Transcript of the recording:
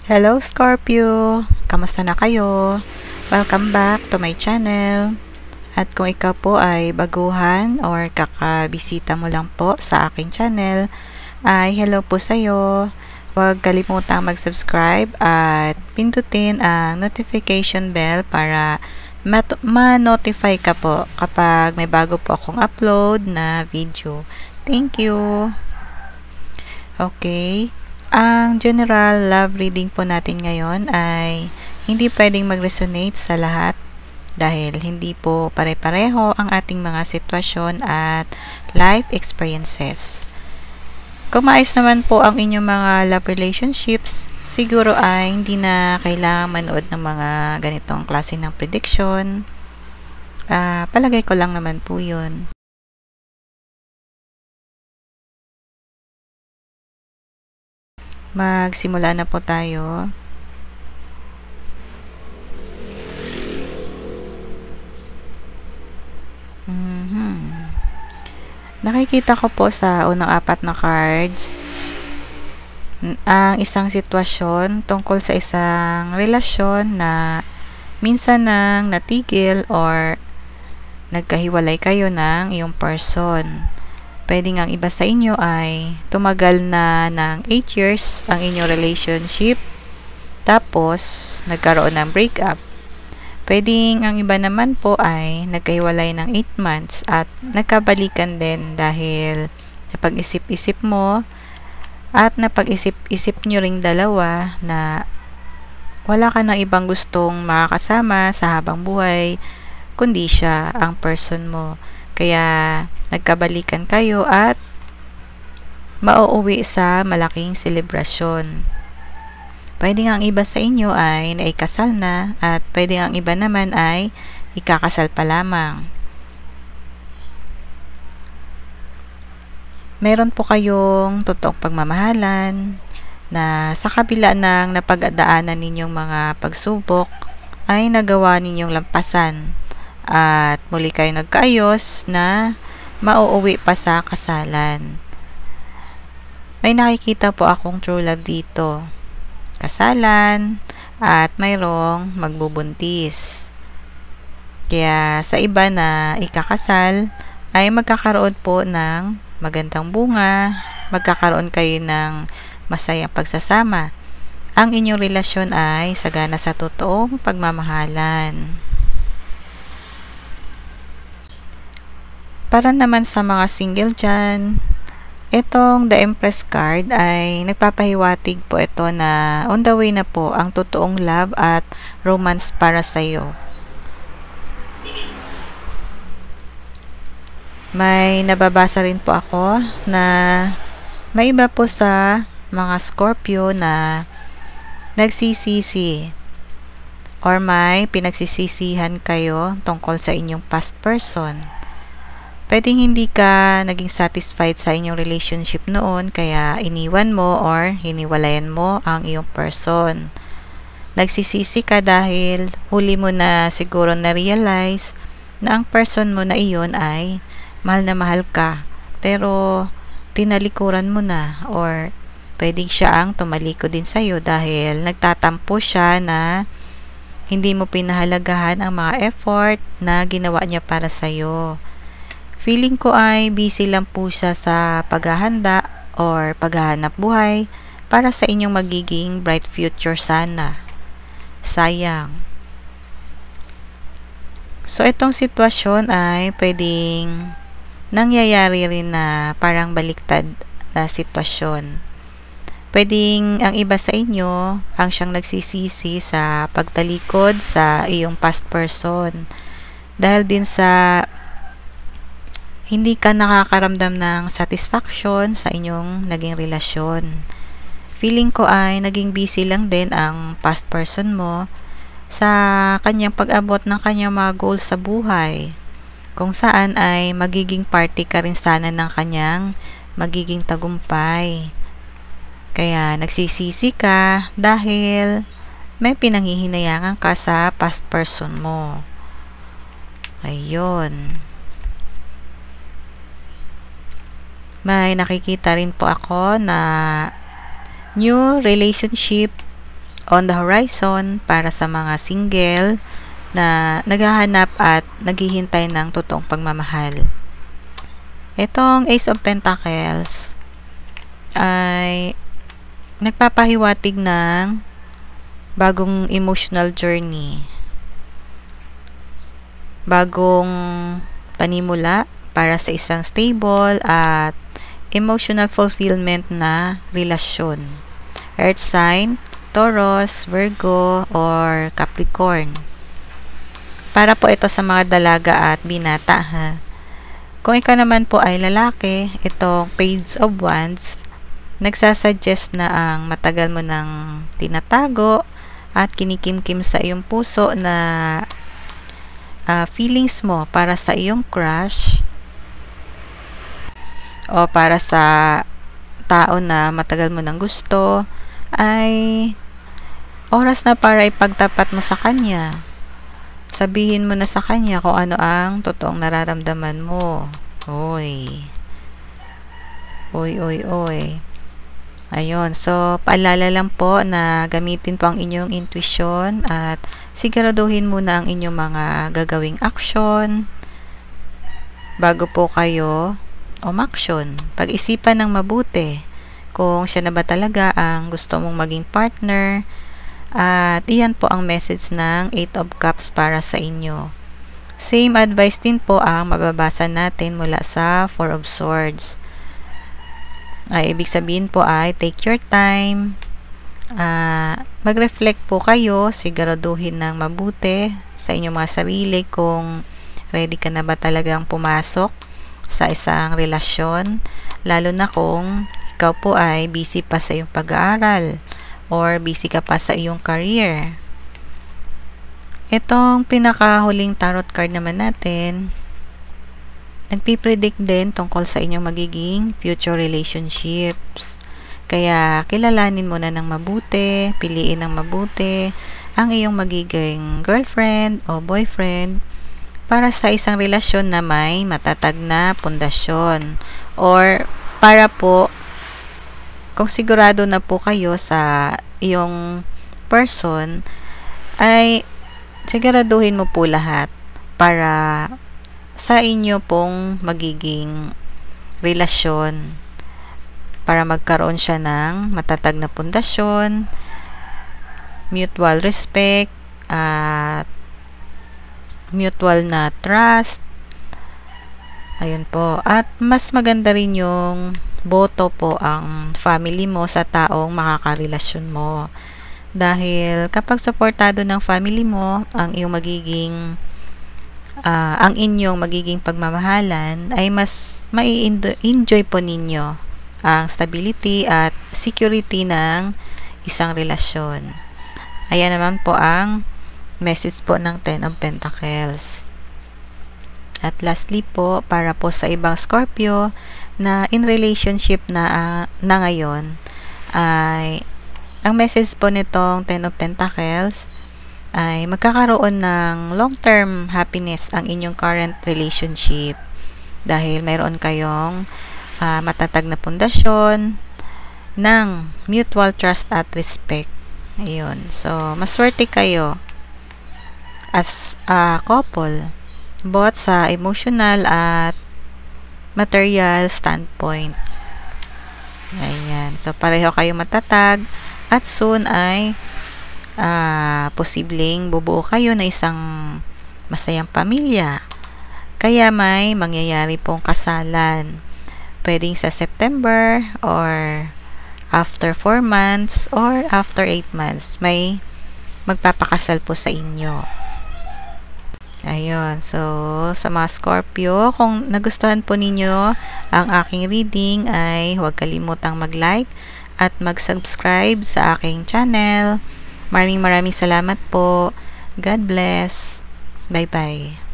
Hello Scorpio! Kamusta na kayo? Welcome back to my channel. At kung ikaw po ay baguhan or kakabisita mo lang po sa aking channel, ay hello po sa'yo. Huwag kalimutang mag-subscribe at pindutin ang notification bell para ma-notify ka po kapag may bago po akong upload na video. Thank you! Okay. Ang general love reading po natin ngayon ay hindi pwedeng mag-resonate sa lahat dahil hindi po pare-pareho ang ating mga sitwasyon at life experiences. Kung maayos naman po ang inyong mga love relationships, siguro ay hindi na kailangan manood ng mga ganitong klase ng prediction. Palagay ko lang naman po yun. Magsimula na po tayo. Nakikita ko po sa unang apat na cards ang isang sitwasyon tungkol sa isang relasyon na minsan nang natigil or nagkahiwalay kayo ng iyong person. Pwede nga ang iba sa inyo ay tumagal na ng 8 years ang inyong relationship, tapos nagkaroon ng breakup. Pwede ang iba naman po ay nagkahiwalay ng 8 months at nagkabalikan din dahil napag-isip-isip mo at napag-isip-isip nyo ring dalawa na wala ka na ibang gustong makakasama sa habang buhay kundi siya ang person mo. Kaya nagkabalikan kayo at mauuwi sa malaking selebrasyon. Pwede nga ang iba sa inyo ay naikasal na at pwede nga ang iba naman ay ikakasal pa lamang. Meron po kayong totoong pagmamahalan na sa kabila ng napag-daanan ninyong mga pagsubok ay nagawa ninyong lampasan at muli kayo nagkaayos na mauuwi pa sa kasalan. May nakikita po akong true love dito. Kasalan at mayroong magbubuntis. Kaya sa iba na ikakasal ay magkakaroon po ng magandang bunga, magkakaroon kayo ng masayang pagsasama. Ang inyong relasyon ay sagana sa totoong pagmamahalan. Para naman sa mga single dyan, itong The Empress card ay nagpapahiwatig po ito na on the way na po ang totoong love at romance para sa iyo. May nababasa rin po ako na may iba po sa mga Scorpio na nagsisisi or may pinagsisisihan kayo tungkol sa inyong past person. Pwedeng hindi ka naging satisfied sa inyong relationship noon kaya iniwan mo or hiniwalayan mo ang iyong person. Nagsisisi ka dahil huli mo na siguro na-realize na ang person mo na iyon ay mahal ka pero tinalikuran mo na or pwedeng siya ang tumaliko din sa'yo dahil nagtatampo siya na hindi mo pinahalagahan ang mga effort na ginawa niya para sa'yo. Feeling ko ay busy lang po siya sa paghahanda or paghahanap buhay para sa inyong magiging bright future sana. Sayang. So, itong sitwasyon ay pwedeng nangyayari rin na parang baliktad na sitwasyon. Pwedeng ang iba sa inyo ang siyang nagsisisi sa pagtalikod sa iyong past person dahil din sa hindi ka nakakaramdam ng satisfaction sa inyong naging relasyon. Feeling ko ay naging busy lang din ang past person mo sa kanyang pag-abot ng kanyang mga goals sa buhay, kung saan ay magiging party ka rin sana ng kanyang magiging tagumpay. Kaya nagsisisi ka dahil may pinanghihinayangan ka sa past person mo. Ayun. May nakikita rin po ako na new relationship on the horizon para sa mga single na naghahanap at naghihintay ng totoong pagmamahal. Itong Ace of Pentacles ay nagpapahiwatig ng bagong emotional journey, bagong panimula para sa isang stable at emotional fulfillment na relasyon. Earth sign, Taurus, Virgo, or Capricorn. Para po ito sa mga dalaga at binata, ha. Kung ikaw naman po ay lalaki, itong Page of Wands nagsasuggest na ang matagal mo nang tinatago at kinikimkim sa iyong puso na feelings mo para sa iyong crush o para sa tao na matagal mo nang gusto, ay oras na para ipagtapat mo sa kanya. Sabihin mo na sa kanya kung ano ang totoong nararamdaman mo. Oy. Ayun, so paalala lang po na gamitin po ang inyong intuition at siguraduhin muna ang inyong mga gagawing action bago po kayo umaksyon. Pag-isipan ng mabuti kung siya na ba talaga ang gusto mong maging partner. At iyan po ang message ng 8 of Cups para sa inyo. Same advice din po ang mababasa natin mula sa 4 of Swords. Ibig sabihin po ay take your time, mag-reflect po kayo, siguraduhin ng mabuti sa inyong mga sarili kung ready ka na ba talagang pumasok sa isang relasyon, lalo na kung ikaw po ay busy pa sa iyong pag-aaral or busy ka pa sa iyong career. Itong pinakahuling tarot card naman natin, nagpipredict din tungkol sa inyong magiging future relationships. Kaya kilalanin mo na ng mabuti, piliin ng mabuti ang iyong magiging girlfriend o boyfriend para sa isang relasyon na may matatag na pundasyon, or para po kung sigurado na po kayo sa iyong person, ay siguraduhin mo po lahat para sa inyo pong magiging relasyon, para magkaroon siya ng matatag na pundasyon, mutual respect, at mutual na trust. Ayun po. At mas maganda rin yung boto po ang family mo sa taong makakarelasyon mo. Dahil kapag suportado ng family mo ang inyong magiging pagmamahalan, ay mas mai-enjoy po ninyo ang stability at security ng isang relasyon. Ayan naman po ang message po ng 10 of Pentacles. At lastly po, para po sa ibang Scorpio na in relationship na ngayon, ay ang message po nitong 10 of Pentacles ay magkakaroon ng long-term happiness ang inyong current relationship dahil mayroon kayong matatag na pundasyon ng mutual trust at respect. Ayun. So, maswerte kayo as a couple, both sa emotional at material standpoint. Ayan. So, pareho kayo matatag at soon ay posibleng bubuo kayo na isang masayang pamilya. Kaya may mangyayari pong kasalan. Pwedeng sa September or after 4 months or after 8 months may magpapakasal po sa inyo. Ayun. So, sa mga Scorpio, kung nagustuhan po ninyo ang aking reading, ay huwag kalimutang mag-like at mag-subscribe sa aking channel. Maraming salamat po. God bless. Bye-bye.